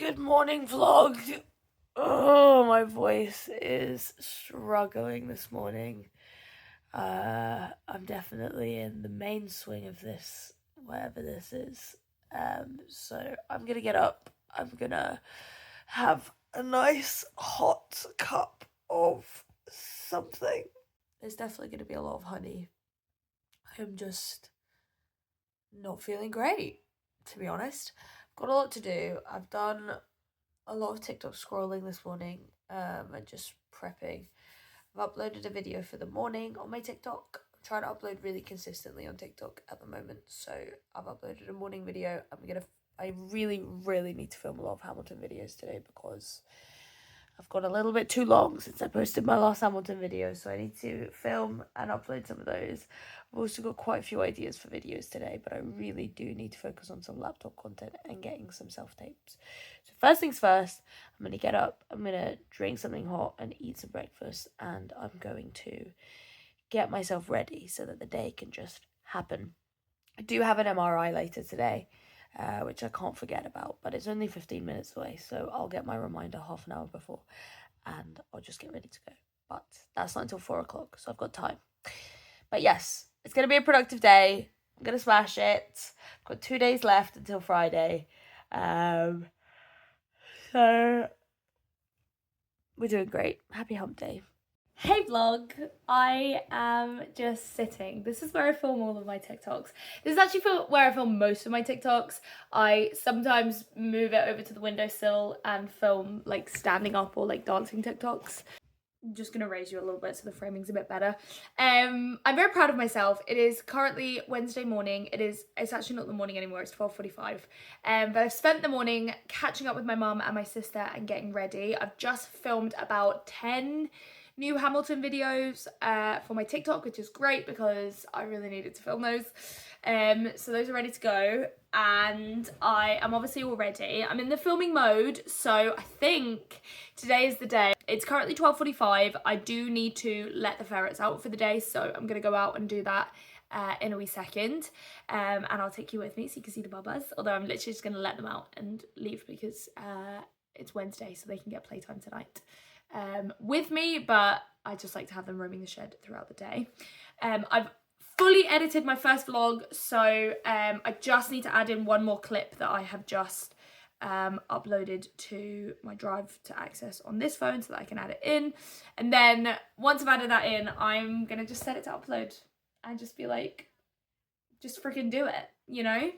Good morning, vlog. Oh, my voice is struggling this morning. I'm definitely in the main swing of this, whatever this is. So I'm gonna get up. I'm gonna have a nice hot cup of something. There's definitely gonna be a lot of honey. I'm just not feeling great, to be honest. I've got a lot to do. I've done a lot of TikTok scrolling this morning and just prepping. I've uploaded a video for the morning on my TikTok. I'm trying to upload really consistently on TikTok at the moment, so I've uploaded a morning video. I really need to film a lot of Hamilton videos today because I've gone a little bit too long since I posted my last Hamilton video, so I need to film and upload some of those. I've also got quite a few ideas for videos today, but I really do need to focus on some laptop content and getting some self-tapes. So first things first, I'm going to get up, I'm going to drink something hot and eat some breakfast, and I'm going to get myself ready so that the day can just happen. I do have an MRI later today, which I can't forget about, but it's only 15 minutes away, so I'll get my reminder half an hour before and I'll just get ready to go. But that's not until 4 o'clock, so I've got time. But yes, it's going to be a productive day. I'm going to smash it. I've got 2 days left until Friday. So we're doing great. Happy hump day. Hey vlog, I am just sitting. This is where I film all of my TikToks. This is actually where I film most of my TikToks. I sometimes move it over to the windowsill and film like standing up or like dancing TikToks. I'm just gonna raise you a little bit so the framing's a bit better. I'm very proud of myself. It is currently Wednesday morning. It's actually not the morning anymore, it's 12:45. But I've spent the morning catching up with my mum and my sister and getting ready. I've just filmed about 10 new Hamilton videos for my TikTok, which is great because I really needed to film those. So those are ready to go, and I am obviously all ready. I'm in the filming mode, so I think today is the day. It's currently 12:45. I do need to let the ferrets out for the day, so I'm gonna go out and do that in a wee second, and I'll take you with me so you can see the bubbas, although I'm literally just gonna let them out and leave because it's Wednesday, so they can get playtime tonight with me, but I just like to have them roaming the shed throughout the day. I've fully edited my first vlog, so I just need to add in one more clip that I have just uploaded to my Drive to Access on this phone so that I can add it in. And then once I've added that in, I'm gonna just set it to upload and just be like, just freaking do it, you know?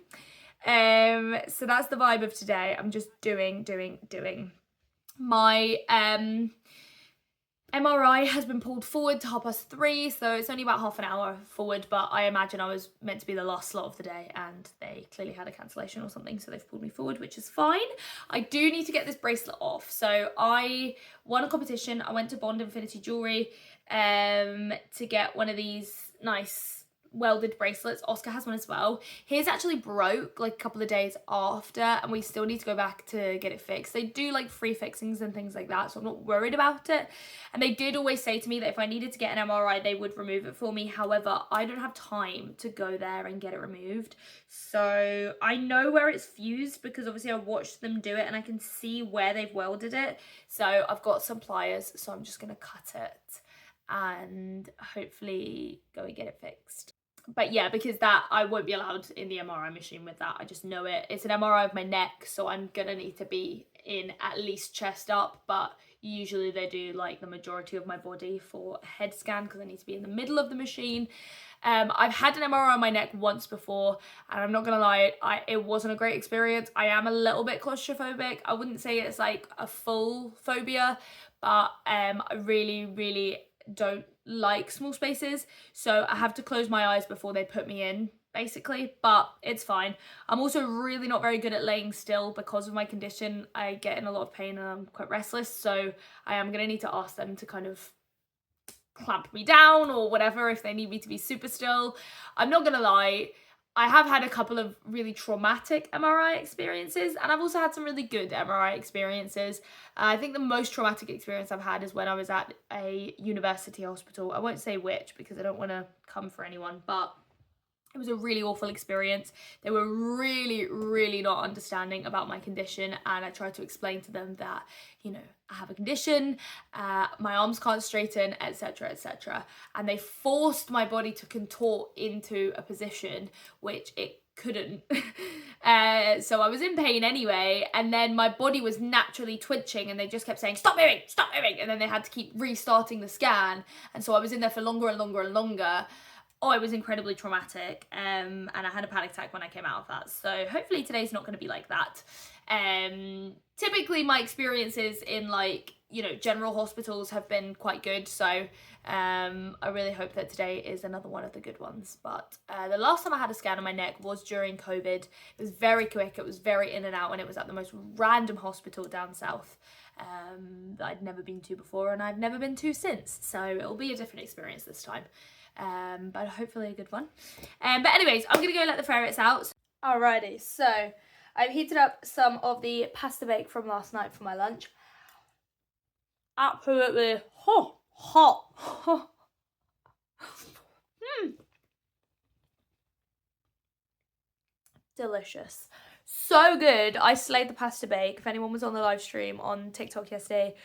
So that's the vibe of today. I'm just doing. My MRI has been pulled forward to 3:30, so it's only about half an hour forward, but I imagine I was meant to be the last slot of the day and they clearly had a cancellation or something, so they've pulled me forward, which is fine. I do need to get this bracelet off. So I won a competition. I went to Bond Infinity Jewelry to get one of these nice welded bracelets. Oscar has one as well. His actually broke like a couple of days after, and we still need to go back to get it fixed. They do like free fixings and things like that, so I'm not worried about it. And they did always say to me that if I needed to get an MRI, they would remove it for me. However, I don't have time to go there and get it removed. So I know where it's fused because obviously I watched them do it and I can see where they've welded it. So I've got some pliers, so I'm just gonna cut it and hopefully go and get it fixed. But yeah, because that I won't be allowed in the MRI machine with that. I just know it. It's an MRI of my neck, so I'm gonna need to be in at least chest up, but usually they do like the majority of my body for a head scan because I need to be in the middle of the machine. I've had an MRI on my neck once before, and I'm not gonna lie, it wasn't a great experience. I am a little bit claustrophobic. I wouldn't say it's like a full phobia, but I really don't like small spaces, so I have to close my eyes before they put me in, basically, but it's fine. I'm also really not very good at laying still because of my condition. I get in a lot of pain and I'm quite restless, so I am gonna need to ask them to kind of clamp me down or whatever if they need me to be super still. I'm not gonna lie, I have had a couple of really traumatic MRI experiences, and I've also had some really good MRI experiences. I think the most traumatic experience I've had is when I was at a university hospital. I won't say which because I don't want to come for anyone, but It was a really awful experience. They were really, really not understanding about my condition, and I tried to explain to them that, you know, I have a condition, my arms can't straighten, etc., etc. And they forced my body to contort into a position which it couldn't. So I was in pain anyway, and then my body was naturally twitching, and they just kept saying, stop moving, and then they had to keep restarting the scan, and so I was in there for longer and longer and longer. Oh, it was incredibly traumatic, and I had a panic attack when I came out of that. So hopefully today's not going to be like that. Typically my experiences in, like, you know, general hospitals have been quite good, so I really hope that today is another one of the good ones. But the last time I had a scan on my neck was during COVID. It was very quick, it was very in and out, and it was at the most random hospital down south that I'd never been to before, and I've never been to since, so it'll be a different experience this time. But hopefully a good one. But anyways, I'm gonna go let the ferrets out. Alrighty, so I've heated up some of the pasta bake from last night for my lunch. Absolutely hot. Delicious. So good. I slayed the pasta bake. If anyone was on the live stream on TikTok yesterday,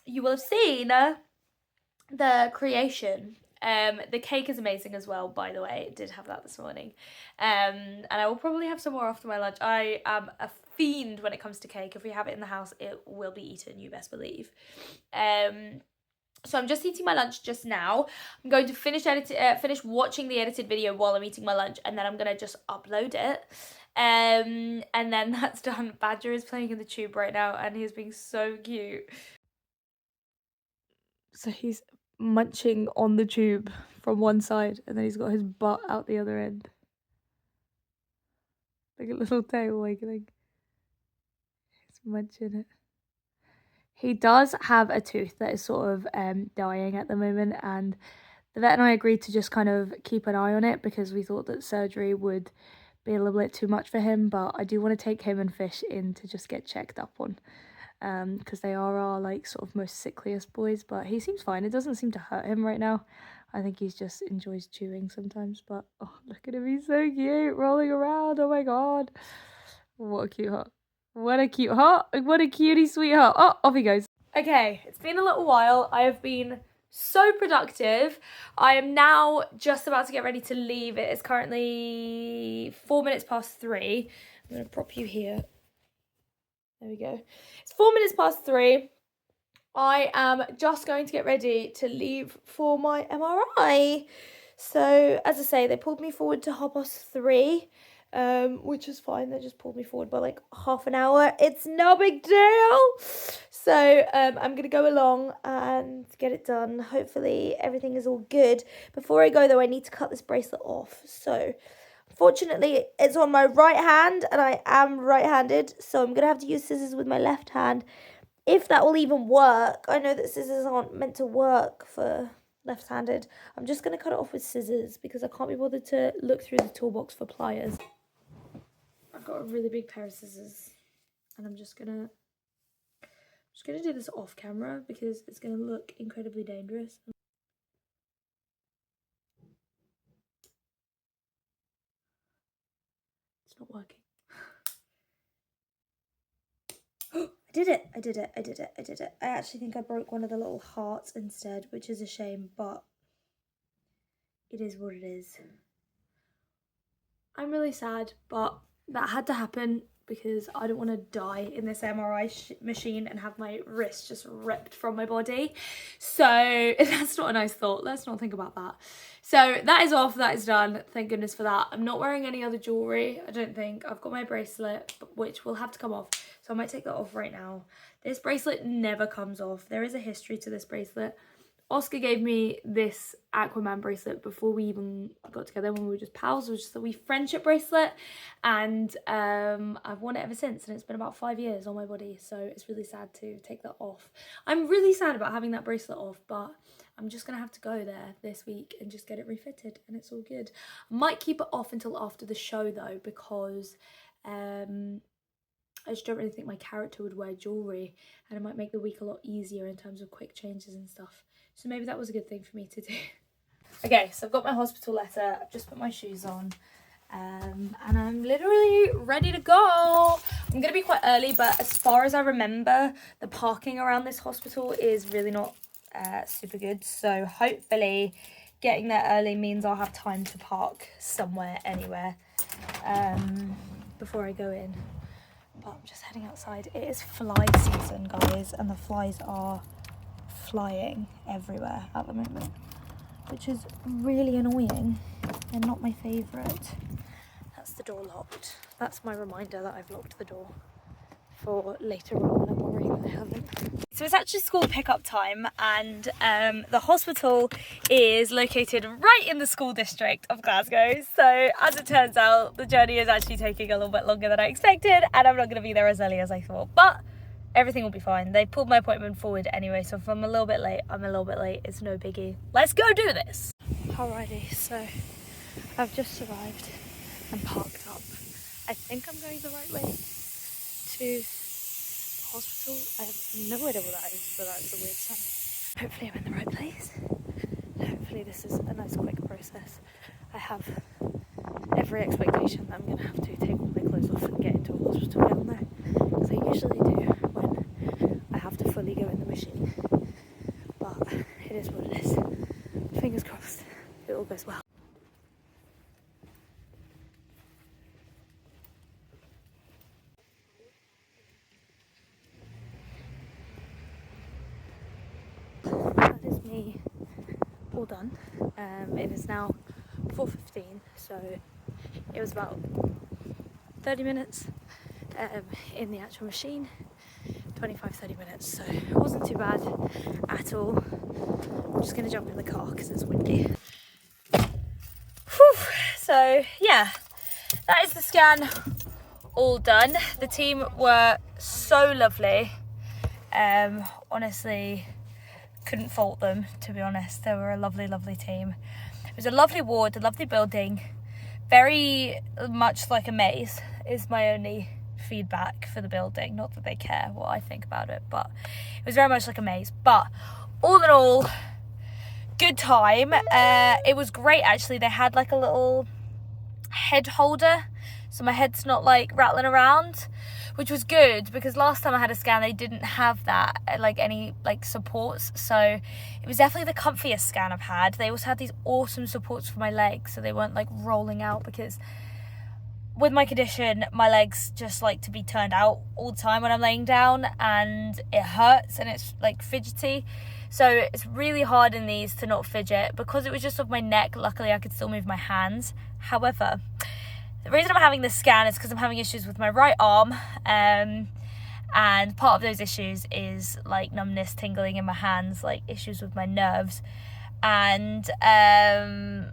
you will have seen the creation. The cake is amazing as well, by the way. Did have that this morning. And I will probably have some more after my lunch. I am a fiend when it comes to cake. If we have it in the house, it will be eaten, you best believe. So I'm just eating my lunch just now. I'm going to finish watching the edited video while I'm eating my lunch, and then I'm going to just upload it. And then that's done. Badger is playing in the tube right now, and he's being so cute. So he's munching on the tube from one side, and then he's got his butt out the other end. Like a little tail wiggling. He's munching it. He does have a tooth that is sort of dying at the moment, and the vet and I agreed to just kind of keep an eye on it because we thought that surgery would be a little bit too much for him. But I do want to take him and Fish in to just get checked up on, because they are our, like, sort of most sickliest boys. But he seems fine. It doesn't seem to hurt him right now. I think he's just enjoys chewing sometimes. But oh, look at him, he's so cute, rolling around. Oh my god, what a cute heart. What a cute heart. What a cutie sweetheart. Oh, off he goes. Okay, it's been a little while. I have been so productive. I am now just about to get ready to leave. It is currently 3 minutes past. I'm going to prop you here. There we go. It's 4 minutes past 3. I am just going to get ready to leave for my MRI. So, as I say, they pulled me forward to 3:30. Which is fine. They just pulled me forward by like half an hour. It's no big deal. So I'm gonna go along and get it done. Hopefully everything is all good. Before I go though, I need to cut this bracelet off. So fortunately it's on my right hand, and I am right-handed, so I'm gonna have to use scissors with my left hand, if that will even work. I know that scissors aren't meant to work for left-handed. I'm just gonna cut it off with scissors because I can't be bothered to look through the toolbox for pliers. I've got a really big pair of scissors, and I'm just gonna do this off camera because it's gonna look incredibly dangerous. It's not working. I did it. I actually think I broke one of the little hearts instead, which is a shame, but it is what it is. I'm really sad, but that had to happen because I don't want to die in this MRI machine and have my wrist just ripped from my body. So that's not a nice thought. Let's not think about that. So that is off, that is done. Thank goodness for that. I'm not wearing any other jewellery, I don't think. I've got my bracelet, which will have to come off. So I might take that off right now. This bracelet never comes off. There is a history to this bracelet. Oscar gave me this Aquaman bracelet before we even got together, when we were just pals. It was just a wee friendship bracelet, and I've worn it ever since, and it's been about 5 years on my body, so it's really sad to take that off. I'm really sad about having that bracelet off, but I'm just gonna have to go there this week and just get it refitted, and it's all good. I might keep it off until after the show though, because I just don't really think my character would wear jewellery, and it might make the week a lot easier in terms of quick changes and stuff. So maybe that was a good thing for me to do. Okay, so I've got my hospital letter. I've just put my shoes on. And I'm literally ready to go. I'm gonna be quite early, but as far as I remember, the parking around this hospital is really not super good. So hopefully getting there early means I'll have time to park somewhere, anywhere, before I go in. But I'm just heading outside. It is fly season, guys, and the flies are flying everywhere at the moment, which is really annoying and not my favourite. That's the door locked. That's my reminder that I've locked the door for later on when I'm worrying that I haven't. So it's actually school pickup time, and the hospital is located right in the school district of Glasgow. So as it turns out, the journey is actually taking a little bit longer than I expected, and I'm not going to be there as early as I thought. But everything will be fine. They pulled my appointment forward anyway, so if I'm a little bit late, I'm a little bit late. It's no biggie. Let's go do this. Alrighty, so I've just arrived and parked up. I think I'm going the right way to the hospital. I have no idea what that is, but that's a weird sign. Hopefully I'm in the right place. Hopefully this is a nice quick process. I have every expectation that I'm going to have to take all my clothes off and get into a hospital down there, as I usually do when I have to fully go in the machine. But it is what it is. Fingers crossed it all goes well. That is me all done. It is now 4:15, so it was about 30 minutes in the actual machine, 25-30 minutes, so it wasn't too bad at all. I'm just gonna jump in the car because it's windy. Whew. So yeah, that is the scan all done. The team were so lovely. Honestly, couldn't fault them, to be honest. They were a lovely, lovely team. It was a lovely ward, a lovely building, very much like a maze is my only feedback for the building. Not that they care what I think about it, but it was very much like a maze. But all in all, good time. It was great, actually. They had like a little head holder, so my head's not like rattling around, which was good because last time I had a scan they didn't have that, like any like supports, so it was definitely the comfiest scan I've had. They also had these awesome supports for my legs, so they weren't like rolling out, because with my condition my legs just like to be turned out all the time when I'm laying down, and it hurts and it's like fidgety, so it's really hard in these to not fidget. Because it was just off my neck, luckily I could still move my hands. However, the reason I'm having this scan is because I'm having issues with my right arm, and part of those issues is like numbness, tingling in my hands, like issues with my nerves. And I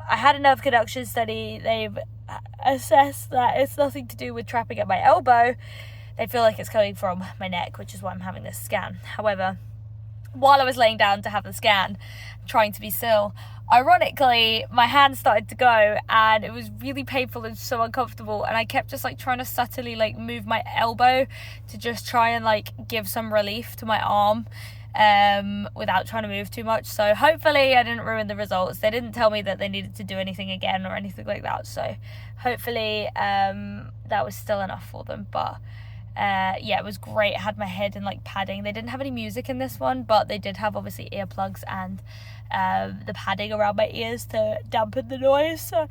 had a nerve conduction study. They've assessed that it's nothing to do with trapping at my elbow. They feel like it's coming from my neck, which is why I'm having this scan. However, while I was laying down to have the scan, trying to be still, ironically my hand started to go, and it was really painful and so uncomfortable, and I kept just like trying to subtly like move my elbow to just try and like give some relief to my arm, without trying to move too much. So hopefully I didn't ruin the results. They didn't tell me that they needed to do anything again or anything like that, so hopefully that was still enough for them. But yeah, it was great. I had my head in like padding. They didn't have any music in this one, but they did have obviously earplugs and the padding around my ears to dampen the noise. So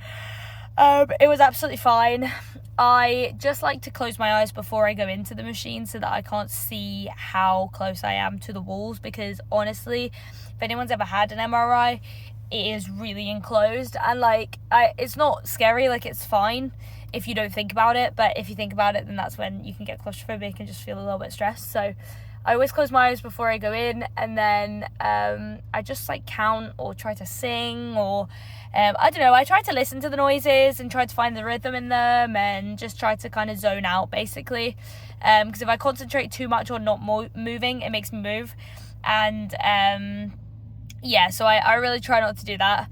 it was absolutely fine. I just like to close my eyes before I go into the machine so that I can't see how close I am to the walls, because honestly, if anyone's ever had an MRI, it is really enclosed, and like it's not scary, like it's fine if you don't think about it, but if you think about it, then that's when you can get claustrophobic and just feel a little bit stressed. So I always close my eyes before I go in, and then I just like count or try to sing, or I don't know, I try to listen to the noises and try to find the rhythm in them, and just try to kind of zone out basically, because if I concentrate too much on not moving, it makes me move. And yeah, so I really try not to do that.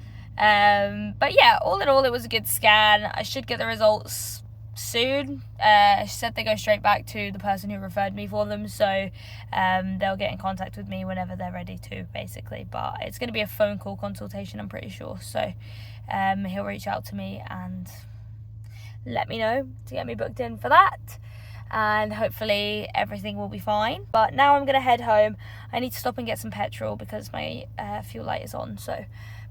But yeah, all in all, it was a good scan. I should get the results soon. She said they go straight back to the person who referred me for them, so they'll get in contact with me whenever they're ready to, basically. But it's going to be a phone call consultation, I'm pretty sure. So he'll reach out to me and let me know to get me booked in for that, and hopefully everything will be fine. But now I'm going to head home. I need to stop and get some petrol because my fuel light is on, so I'm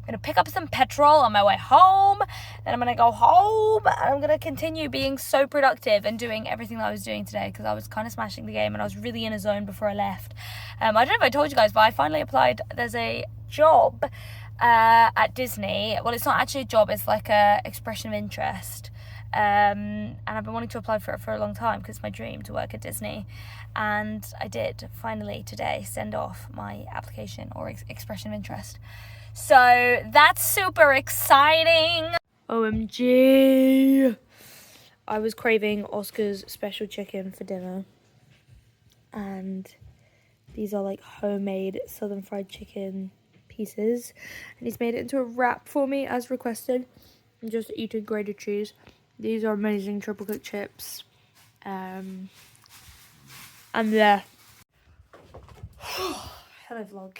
going to pick up some petrol on my way home. Then I'm going to go home and I'm going to continue being so productive and doing everything that I was doing today, because I was kind of smashing the game and I was really in a zone before I left. I don't know if I told you guys, but I finally applied. There's a job at Disney. Well, it's not actually a job, it's like a expression of interest. And I've been wanting to apply for it for a long time because it's my dream to work at Disney, and I did finally today send off my application or expression of interest, so that's super exciting. OMG, I was craving Oscar's special chicken for dinner, and these are like homemade southern fried chicken pieces, and he's made it into a wrap for me as requested. I'm just eating grated cheese. These are amazing triple cooked chips. And hello vlog.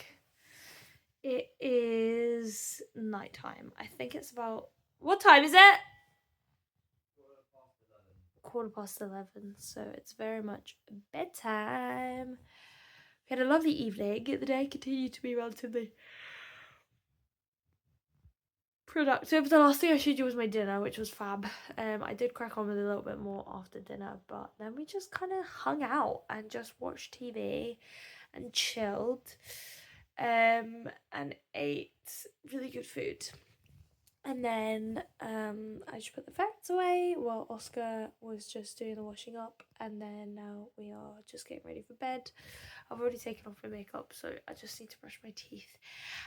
It is nighttime. I think it's about, what time is it? 11:15. So it's very much bedtime. We had a lovely evening. The day continued to be relatively productive. The last thing I showed you was my dinner, which was fab. I did crack on with a little bit more after dinner, but then we just kind of hung out and just watched TV and chilled, and ate really good food. And then I just put the ferrets away while Oscar was just doing the washing up, and then now we are just getting ready for bed. I've already taken off my makeup, so I just need to brush my teeth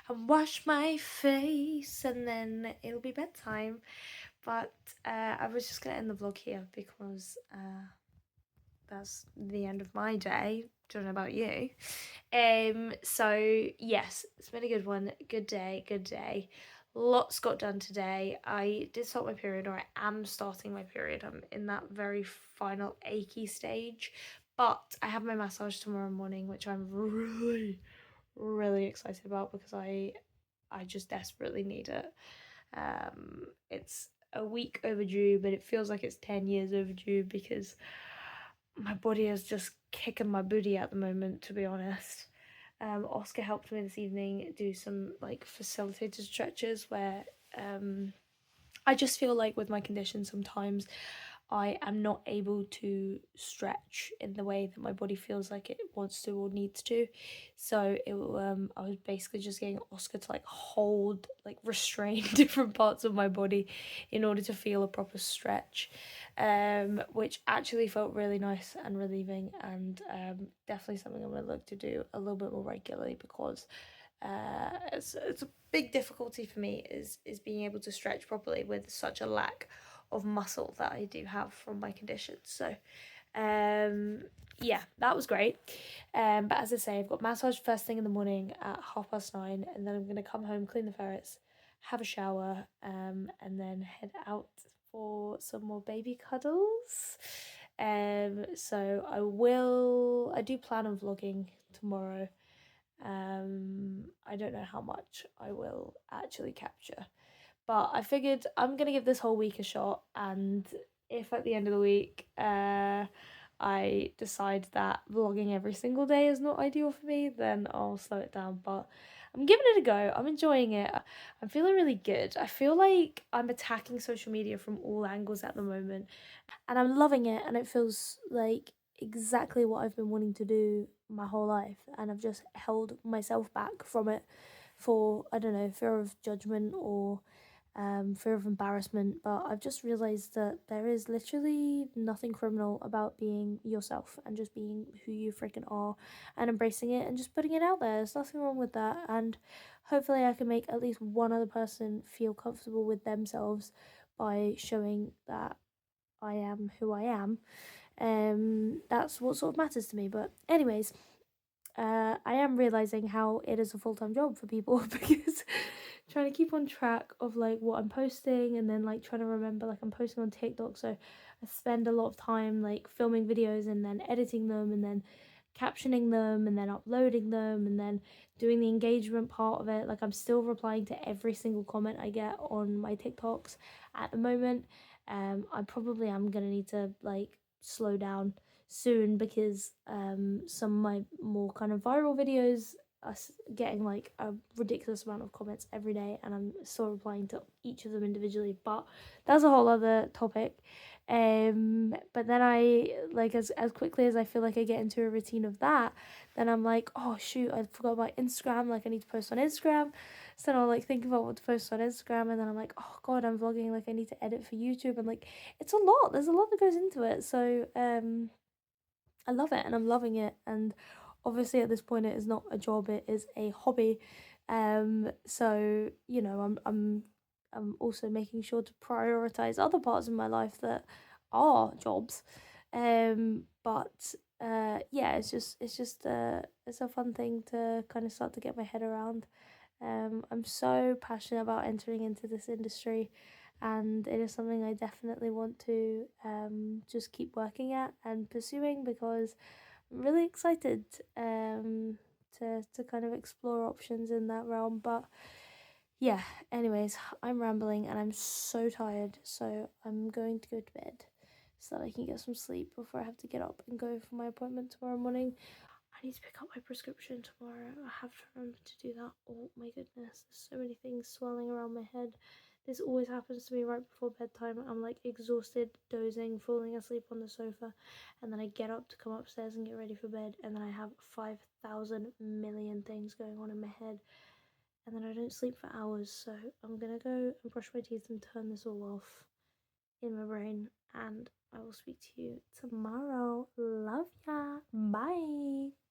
and wash my face, and then it'll be bedtime. But I was just going to end the vlog here because that's the end of my day. Don't know about you. So yes, it's been a good one. Good day. Lots got done today. I did start my period, or I am starting my period. I'm in that very final achy stage, but I have my massage tomorrow morning, which I'm really excited about because I just desperately need it. It's a week overdue, but it feels like it's 10 years overdue because my body is just kicking my booty at the moment, to be honest. Oscar helped me this evening do some like facilitated stretches where I just feel like with my condition sometimes I am not able to stretch in the way that my body feels like it wants to or needs to. So I was basically just getting Oscar to like hold, like restrain different parts of my body in order to feel a proper stretch, which actually felt really nice and relieving, and definitely something I'm going to look to do a little bit more regularly, because it's a big difficulty for me is being able to stretch properly with such a lack of muscle that I do have from my condition. So yeah, that was great. But as I say, I've got massage first thing in the morning at 9:30, and then I'm going to come home, clean the ferrets, have a shower, and then head out for some more baby cuddles. So I do plan on vlogging tomorrow. I don't know how much I will actually capture, but I figured I'm gonna give this whole week a shot, and if at the end of the week I decide that vlogging every single day is not ideal for me, then I'll slow it down. But I'm giving it a go. I'm enjoying it. I'm feeling really good. I feel like I'm attacking social media from all angles at the moment, and I'm loving it, and it feels like exactly what I've been wanting to do my whole life, and I've just held myself back from it for, I don't know, fear of judgment or fear of embarrassment. But I've just realised that there is literally nothing criminal about being yourself and just being who you freaking are and embracing it and just putting it out there. There's nothing wrong with that, and hopefully I can make at least one other person feel comfortable with themselves by showing that I am who I am. That's what sort of matters to me. But anyways, I am realising how it is a full-time job for people because trying to keep on track of like what I'm posting, and then like trying to remember, like I'm posting on TikTok, so I spend a lot of time like filming videos and then editing them and then captioning them and then uploading them and then doing the engagement part of it. Like I'm still replying to every single comment I get on my TikToks at the moment. I probably am gonna need to like slow down soon, because some of my more kind of viral videos are getting like a ridiculous amount of comments every day, and I'm still replying to each of them individually, but that's a whole other topic. But then I like, as quickly as I feel like I get into a routine of that, then I'm like, oh shoot, I forgot about Instagram, like I need to post on Instagram. So then I'll like think about what to post on Instagram, and then I'm like, oh god, I'm vlogging, like I need to edit for YouTube, and like it's a lot, there's a lot that goes into it. So I love it and I'm loving it, and obviously at this point it is not a job, it is a hobby. So you know, I'm also making sure to prioritize other parts of my life that are jobs. But yeah, it's a fun thing to kind of start to get my head around. I'm so passionate about entering into this industry, and it is something I definitely want to just keep working at and pursuing, because I'm really excited to kind of explore options in that realm. But yeah, anyways, I'm rambling and I'm so tired, so I'm going to go to bed so that I can get some sleep before I have to get up and go for my appointment tomorrow morning. I need to pick up my prescription tomorrow. I have to remember to do that. Oh my goodness, there's so many things swirling around my head. This always happens to me right before bedtime. I'm like exhausted, dozing, falling asleep on the sofa, and then I get up to come upstairs and get ready for bed, and then I have 5,000 million things going on in my head, and then I don't sleep for hours. So I'm gonna go and brush my teeth and turn this all off in my brain, and I will speak to you tomorrow. Love ya. Bye.